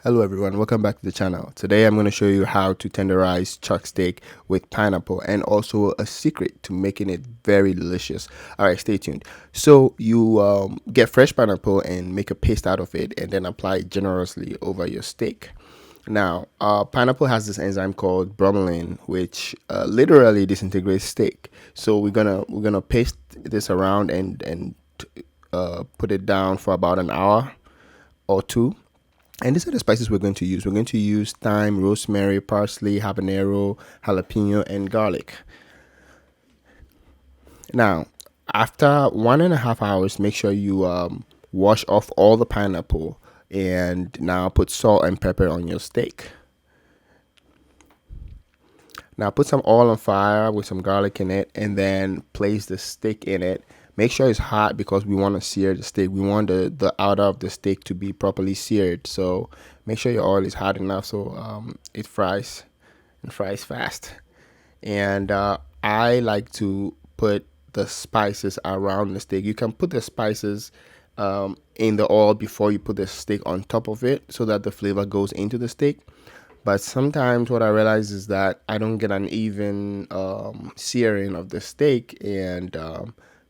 Hello everyone, welcome back to the channel. Today I'm going to show you how to tenderize chuck steak with pineapple and also a secret to making it very delicious. Alright, stay tuned. So you get fresh pineapple and make a paste out of it and then apply it generously over your steak. Now, pineapple has this enzyme called bromelain, which literally disintegrates steak. So we're gonna paste this around and put it down for about an hour or two. And these are the spices we're going to use. We're going to use thyme, rosemary, parsley, habanero, jalapeno, and garlic. Now, after 1.5 hours, make sure you wash off all the pineapple and now put salt and pepper on your steak. Now put some oil on fire with some garlic in it and then place the steak in it. Make sure it's hot because we want to sear the steak. We want the outer of the steak to be properly seared. So make sure your oil is hot enough so it fries and fries fast. And I like to put the spices around the steak. You can put the spices in the oil before you put the steak on top of it so that the flavor goes into the steak. But sometimes what I realize is that I don't get an even searing of the steak, and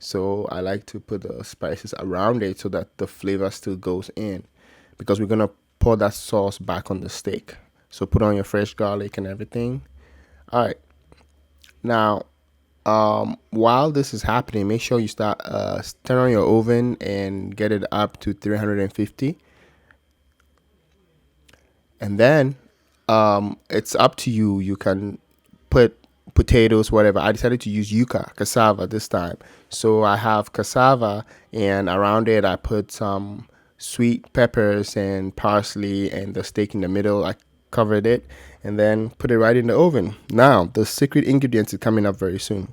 so I like to put the spices around it so that the flavor still goes in, because we're gonna pour that sauce back on the steak. So put on your fresh garlic and everything. All right, now while this is happening, make sure you start turn on your oven and get it up to 350, and then it's up to you. You can put potatoes, whatever. I decided to use yuca, cassava this time. So I have cassava, and around it I put some sweet peppers and parsley and the steak in the middle. I covered it and then put it right in the oven. Now the secret ingredients is coming up very soon.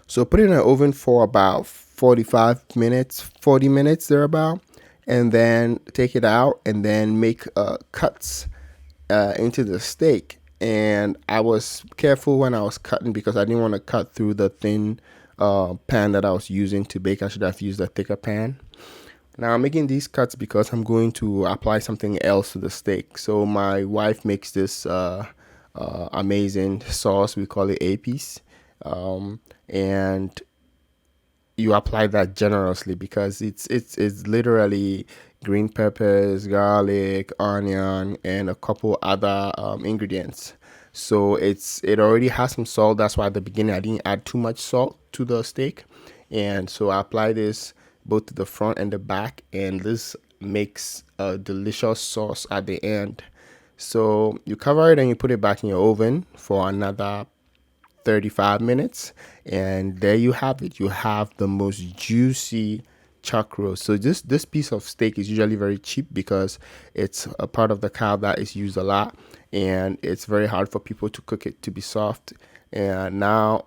So put it in the oven for about 45 minutes, 40 minutes thereabout, and then take it out and then make cuts into the steak. And I was careful when I was cutting because I didn't want to cut through the thin pan that I was using to bake. I should have used a thicker pan. Now I'm making these cuts because I'm going to apply something else to the steak. So my wife makes this amazing sauce. We call it APIS. And you apply that generously because it's literally green peppers, garlic, onion, and a couple other ingredients. So it already has some salt. That's why at the beginning I didn't add too much salt to the steak, and so I apply this both to the front and the back, and this makes a delicious sauce at the end. So you cover it and you put it back in your oven for another 35 minutes, and there you have it. You have the most juicy chuck roast. So this piece of steak is usually very cheap because it's a part of the cow that is used a lot, and it's very hard for people to cook it to be soft. And now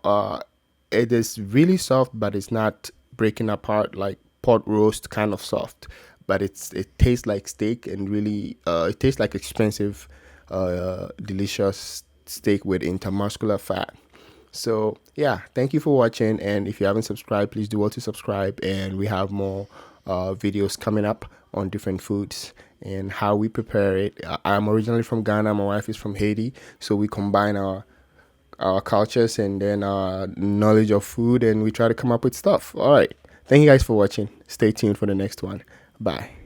it is really soft, but it's not breaking apart like pot roast kind of soft, but it tastes like steak, and really it tastes like expensive delicious steak with intermuscular fat. So yeah, thank you for watching, and if you haven't subscribed, please do well to subscribe. And we have more videos coming up on different foods and how we prepare it. I'm originally from Ghana. My wife is from Haiti, so we combine our cultures and then our knowledge of food, and we try to come up with stuff. All right, thank you guys for watching. Stay tuned for the next one. Bye.